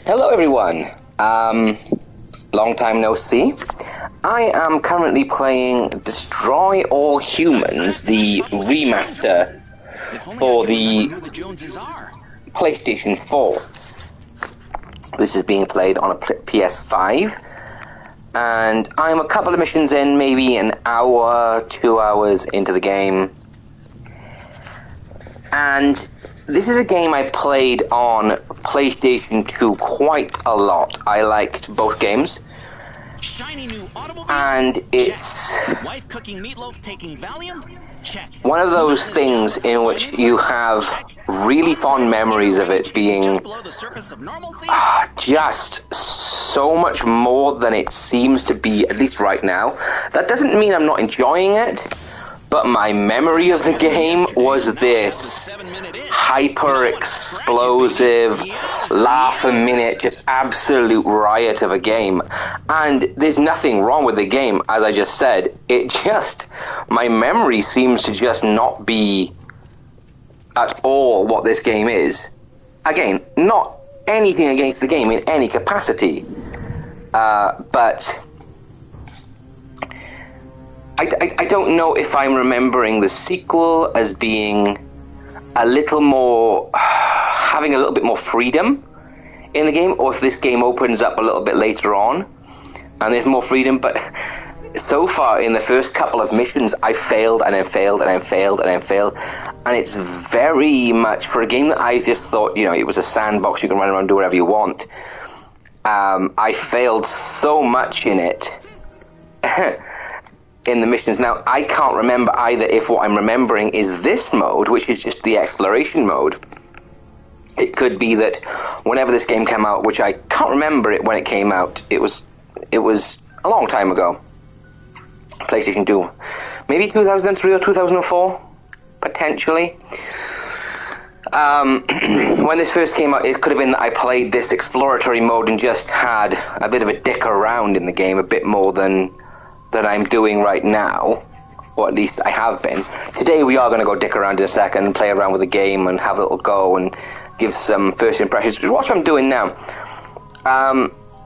Hello everyone, long time no see. I am currently playing Destroy All Humans, the remaster for the PlayStation 4. This is being played on a PS5, and I'm a couple of missions in, maybe an hour, 2 hours into the game. And this is a game I played on PlayStation 2 quite a lot. I liked both games. Shiny new automobile. And it's wife cooking meatloaf, taking Valium. Check. One of those things in which you have really fond memories of it being just so much more than it seems to be, at least right now. That doesn't mean I'm not enjoying it, but my memory of the game was this hyper-explosive, laugh-a-minute, just absolute riot of a game. And there's nothing wrong with the game, as I just said. My memory seems to just not be at all what this game is. Again, not anything against the game in any capacity, but I don't know if I'm remembering the sequel as being a little more, having a little bit more freedom in the game, or if this game opens up a little bit later on and there's more freedom. But so far in the first couple of missions, I failed and then failed and then failed and then failed, and it's very much, for a game that I just thought, it was a sandbox, you can run around and do whatever you want. I failed so much in it. In the missions. Now, I can't remember either if what I'm remembering is this mode, which is just the exploration mode. It could be that whenever this game came out, which I can't remember it when it came out, it was a long time ago. PlayStation 2. Maybe 2003 or 2004, potentially. When this first came out, it could have been that I played this exploratory mode and just had a bit of a dick around in the game, a bit more than I'm doing right now, or at least I have been. Today we are going to go dick around in a second and play around with the game and have a little go and give some first impressions, which is what I'm doing now.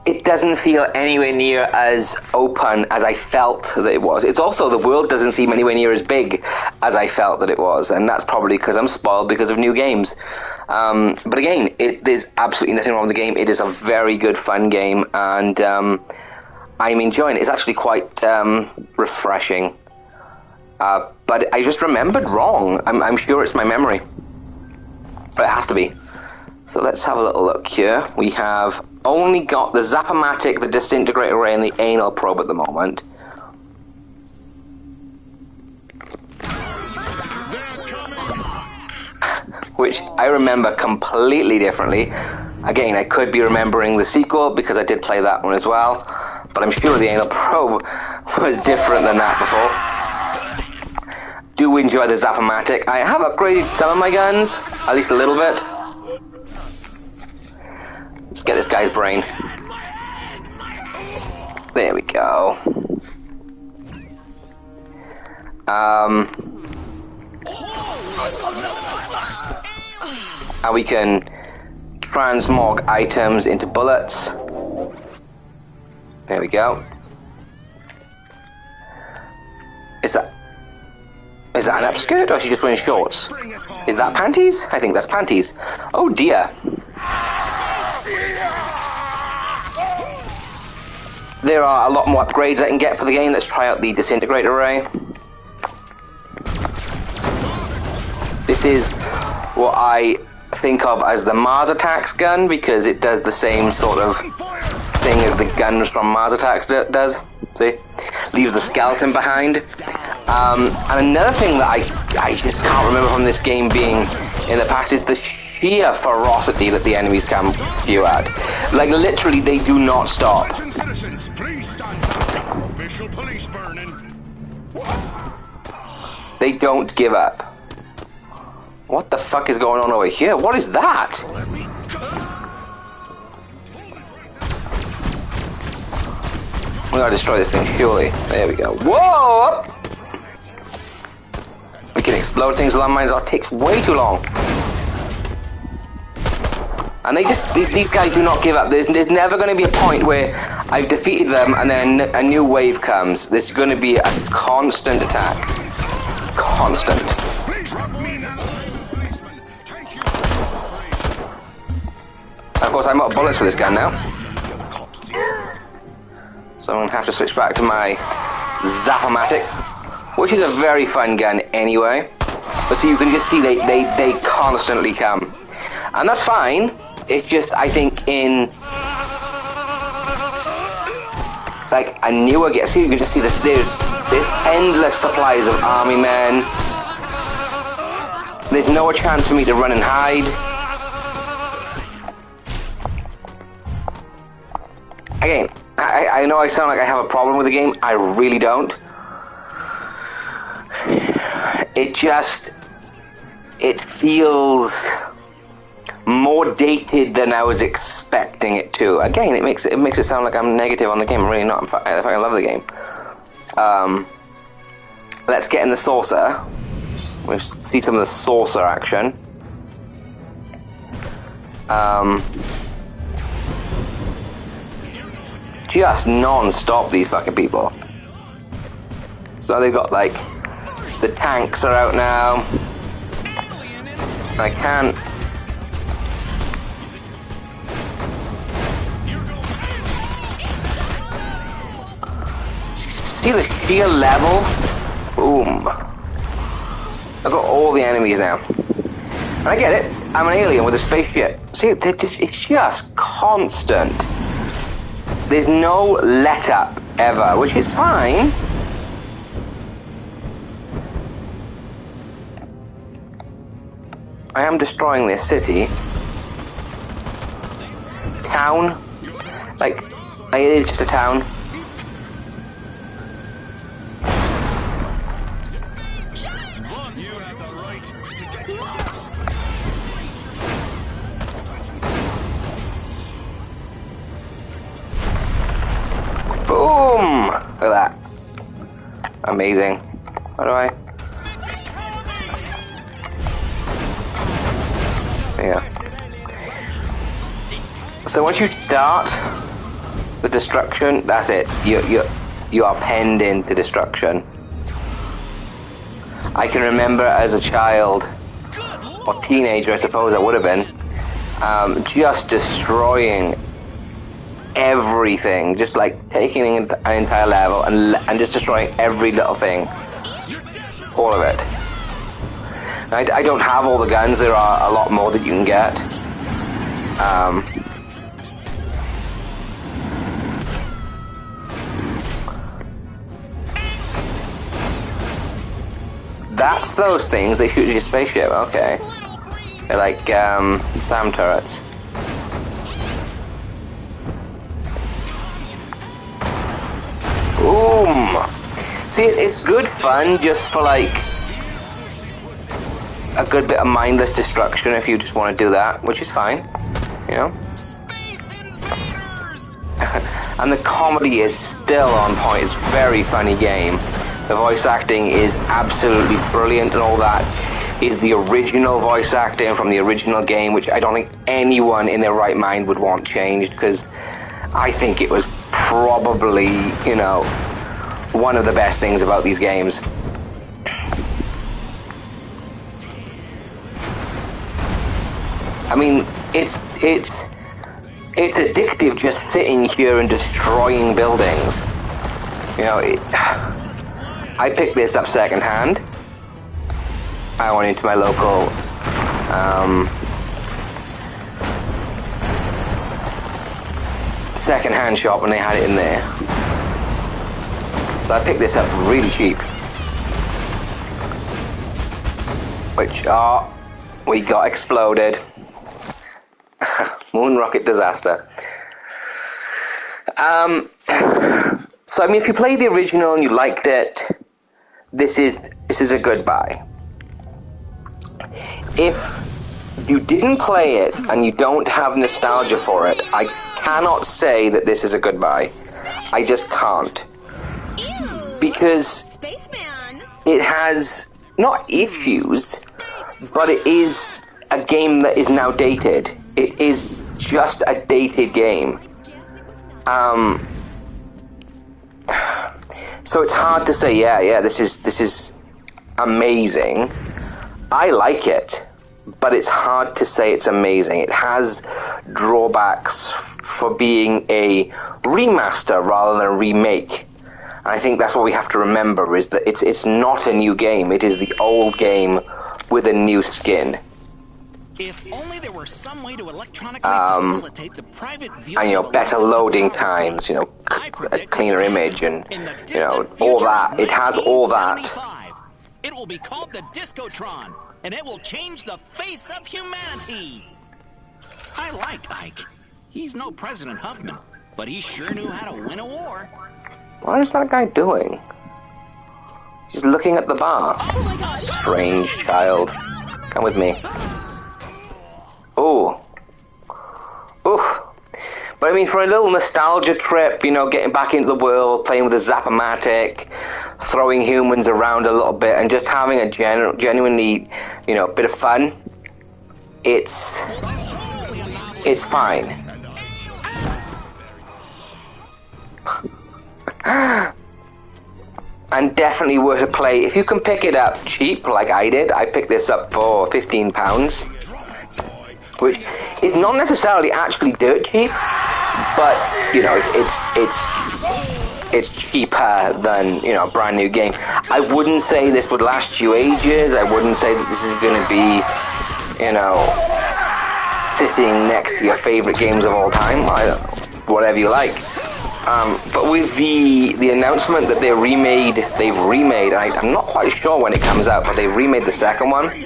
It doesn't feel anywhere near as open as I felt that it was. It's also, the world doesn't seem anywhere near as big as I felt that it was, and that's probably because I'm spoiled because of new games. But again, there's absolutely nothing wrong with the game. It is a very good, fun game, and I'm enjoying it. It's actually quite refreshing. But I just remembered wrong. I'm sure it's my memory. But it has to be. So let's have a little look here. We have only got the Zap-O-Matic, the Disintegrator Ray, and the Anal Probe at the moment. Which I remember completely differently. Again, I could be remembering the sequel because I did play that one as well. But I'm sure the Anal Probe was different than that before. Do enjoy the Zap-O-Matic. I have upgraded some of my guns, at least a little bit. Let's get this guy's brain. There we go. And we can transmog items into bullets. There we go. Is that an upskirt, or is she just wearing shorts? Is that panties? I think that's panties. Oh dear. There are a lot more upgrades I can get for the game. Let's try out the Disintegrator Ray. This is what I think of as the Mars Attacks gun, because it does the same sort of thing as the guns from Mars Attacks does. See? Leaves the skeleton behind. And another thing that I just can't remember from this game being in the past is the sheer ferocity that the enemies can spew at. Like, literally, they do not stop. Citizens, please stand up. Official police burning. They don't give up. What the fuck is going on over here? What is that? We gotta destroy this thing, surely. There we go. Whoa! We can explode things with landmines. That takes way too long. And these guys do not give up. There's never going to be a point where I've defeated them and then a new wave comes. There's going to be a constant attack. Constant. Of course, I'm out of bullets for this gun now. So I'm going to have to switch back to my Zap-O-Matic, which is a very fun gun anyway. But so you can just see they constantly come. And that's fine. It's just, I think, in like a newer game, see, you can just see this. There's endless supplies of army men. There's no chance for me to run and hide. Again, I know I sound like I have a problem with the game. I really don't. It feels more dated than I was expecting it to. Again, it makes it sound like I'm negative on the game. I'm really not. In fact, I love the game. Let's get in the saucer. We'll see some of the saucer action. Just non-stop, these fucking people. So they've got, like, the tanks are out now. I can't. See the sheer level? Boom. I've got all the enemies now. And I get it. I'm an alien with a spaceship. See, it's just constant. There's no let-up ever, which is fine. I am destroying this city. Town. Like, it is just a town. Boom! Look at that. Amazing. How do I? Yeah. So once you start the destruction, that's it. You are penned into destruction. I can remember as a child, or teenager I suppose I would have been, just destroying everything, just like taking an entire level and just destroying every little thing. All of it. I don't have all the guns. There are a lot more that you can get. That's those things. They shoot at your spaceship. Okay. They're like SAM turrets. Boom! See, it's good fun just for like a good bit of mindless destruction if you just want to do that, which is fine, you know? And the comedy is still on point. It's a very funny game. The voice acting is absolutely brilliant, and all that is the original voice acting from the original game, which I don't think anyone in their right mind would want changed, because I think it was probably, you know, one of the best things about these games. I mean, it's addictive just sitting here and destroying buildings. You know, I picked this up secondhand. I went into my local secondhand shop and they had it in there. So I picked this up really cheap. Which, we got exploded. Moon rocket disaster. So I mean, if you played the original and you liked it, this is a good buy. If you didn't play it and you don't have nostalgia for it, I cannot say that this is a good buy. I just can't. Because it has not issues, but it is a game that is now dated. It is just a dated game. So it's hard to say, yeah, this is amazing. I like it, but it's hard to say it's amazing. It has drawbacks for being a remaster rather than a remake. And I think that's what we have to remember, is that it's not a new game. It is the old game with a new skin. If only there were some way to electronically facilitate the private view, and better loading times, a cleaner image, and all that. It has all that. It will be called the Discotron, and it will change the face of humanity. I like Ike. He's no President Huffman, but he sure knew how to win a war. What is that guy doing? He's looking at the bar. Oh my God. Strange child. Come with me. Ooh. Oof. But I mean, for a little nostalgia trip, getting back into the world, playing with a Zap-O-Matic, throwing humans around a little bit, and just having a genuinely, bit of fun, it's fine. And definitely worth a play. If you can pick it up cheap, like I did, I picked this up for £15. Which is not necessarily actually dirt cheap, but it's cheaper than a brand new game. I wouldn't say this would last you ages. I wouldn't say that this is going to be sitting next to your favorite games of all time. Whatever you like. But with the announcement that they've remade. I'm not quite sure when it comes out, but they've remade the second one.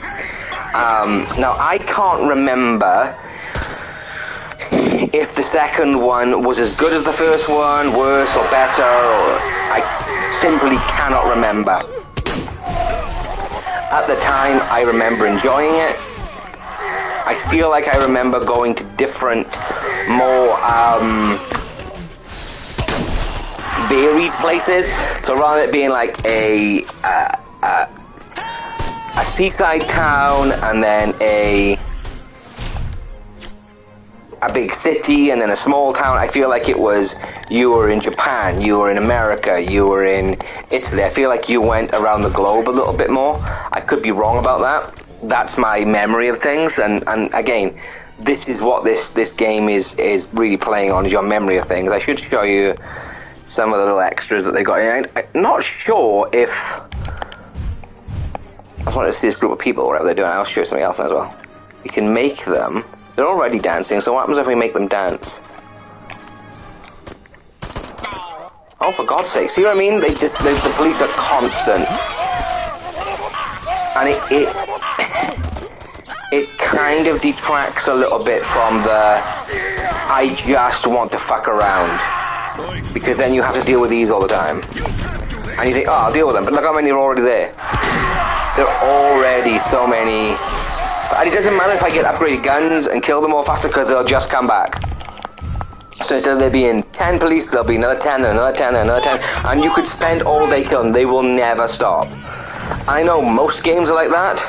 Now, I can't remember if the second one was as good as the first one, worse or better, or I simply cannot remember. At the time, I remember enjoying it. I feel like I remember going to different, more varied places. So rather than it being like a seaside town, and then a big city, and then a small town. I feel like it was, you were in Japan, you were in America, you were in Italy. I feel like you went around the globe a little bit more. I could be wrong about that. That's my memory of things, and again, this is what this game is really playing on, is your memory of things. I should show you some of the little extras that they got in. I'm not sure if I just wanted to see this group of people, whatever they're doing. I'll show you something else as well. You can make them. They're already dancing, so what happens if we make them dance? Oh, for God's sake. See what I mean? The police are constant. And it kind of detracts a little bit from the I just want to fuck around. Because then you have to deal with these all the time. And you think, oh, I'll deal with them. But look how many are already there. There are already so many. And it doesn't matter if I get upgraded guns and kill them all faster, because they'll just come back. So instead of there being 10 police, there'll be another 10, and another 10, and another 10. And you could spend all day killing them. They will never stop. I know most games are like that.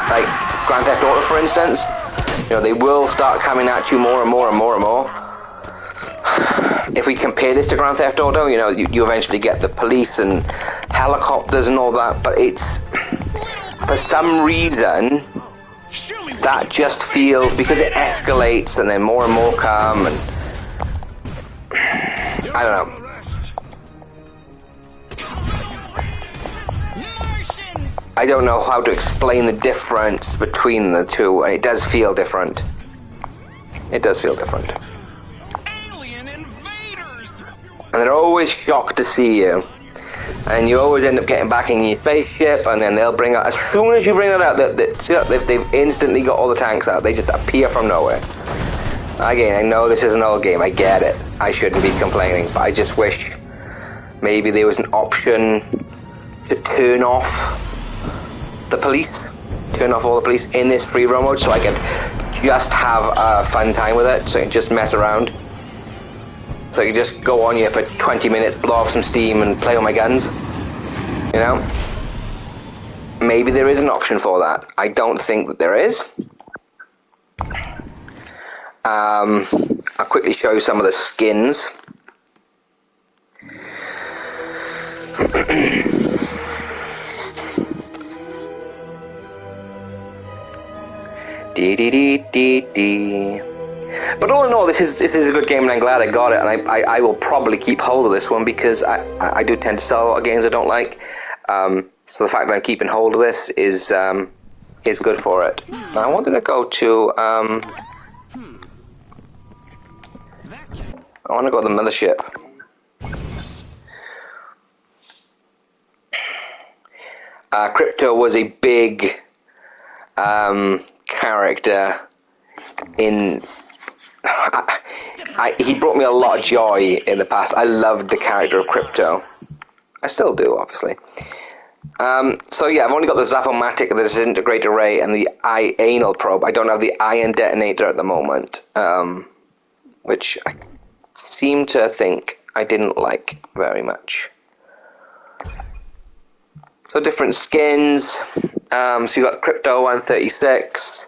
Like Grand Theft Auto, for instance. They will start coming at you more and more and more and more. If we compare this to Grand Theft Auto, you eventually get the police and helicopters and all that, but it's, for some reason, that just feels, because it escalates and then more and more come, and I don't know. I don't know how to explain the difference between the two, and it does feel different. It does feel different. Alien invaders! And they're always shocked to see you. And you always end up getting back in your spaceship, and then they'll bring out, as soon as you bring it out, they've instantly got all the tanks out. They just appear from nowhere. Again, I know this is an old game, I get it. I shouldn't be complaining, but I just wish maybe there was an option to turn off the police, turn off all the police in this free roam mode, so I could just have a fun time with it, so I can just mess around. So I can just go on here for 20 minutes, blow off some steam, and play with my guns. maybe there is an option for that. I don't think that there is. I'll quickly show you some of the skins. But all in all, this is a good game, and I'm glad I got it. And I will probably keep hold of this one because I do tend to sell a lot of games I don't like. So the fact that I'm keeping hold of this is good for it. Now I wanted to go to I want to go to the mothership. Crypto was a big character in. He brought me a lot of joy in the past. I loved the character of Crypto. I still do, obviously. So yeah, I've only got the Zap-O-Matic, the Disintegrator Ray, and the Anal Probe. I don't have the Ion Detonator at the moment, which I seem to think I didn't like very much. So different skins. So you got Crypto 136,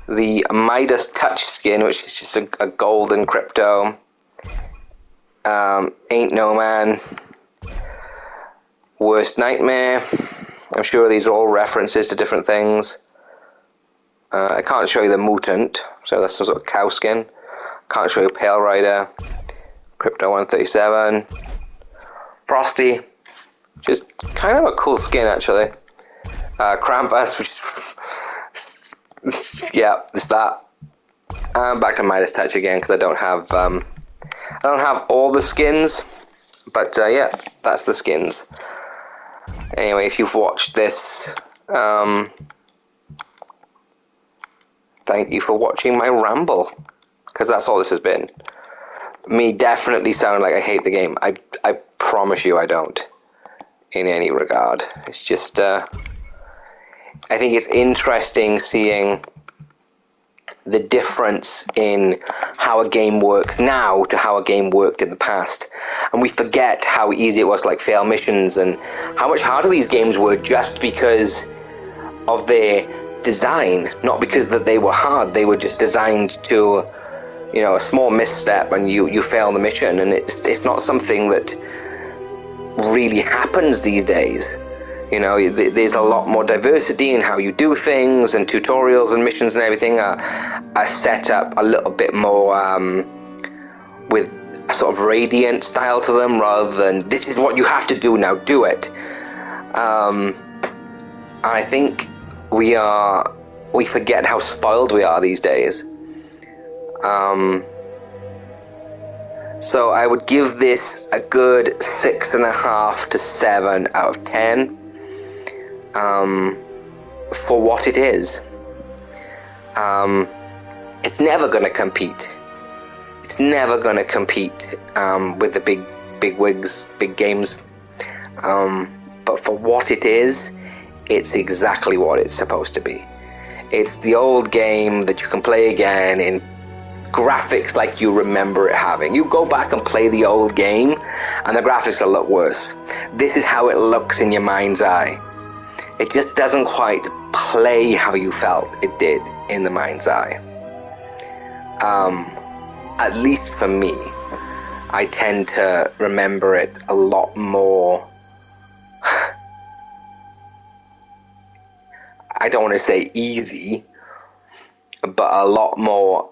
the Midas Touch skin, which is just a golden Crypto. Ain't No Man. Worst Nightmare. I'm sure these are all references to different things. I can't show you the Mutant, so that's some sort of cow skin. Can't show you Pale Rider. Crypto 137. Frosty. Which is kind of a cool skin, actually. Krampus, which is yeah, it's that. Back to Midas Touch again because I don't have all the skins, but yeah, that's the skins. Anyway, if you've watched this, thank you for watching my ramble, because that's all this has been. Me definitely sound like I hate the game. I promise you I don't, in any regard. It's just, I think it's interesting seeing the difference in how a game works now to how a game worked in the past. And we forget how easy it was to fail missions and how much harder these games were just because of their design, not because that they were hard. They were just designed to, you know, a small misstep and you fail the mission, and it's not something that really happens these days. You know, there's a lot more diversity in how you do things, and tutorials and missions and everything are set up a little bit more with a sort of radiant style to them, rather than this is what you have to do, now do it. I think we forget how spoiled we are these days. So I would give this a good 6.5 to 7 out of 10. For what it is. It's never going to compete. It's never going to compete with the big wigs, big games. But for what it is, it's exactly what it's supposed to be. It's the old game that you can play again in graphics like you remember it having. You go back and play the old game, and the graphics will look worse. This is how it looks in your mind's eye. It just doesn't quite play how you felt it did in the mind's eye. At least for me, I tend to remember it a lot more. I don't want to say easy, but a lot more.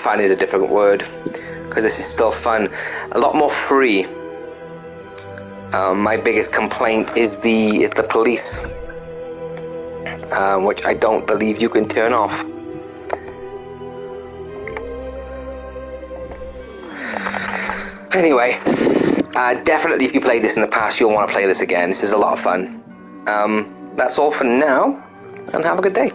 Fun is a difficult word, because this is still fun. A lot more free. My biggest complaint is the police, which I don't believe you can turn off. Anyway, definitely if you played this in the past, you'll want to play this again. This is a lot of fun. That's all for now, and have a good day.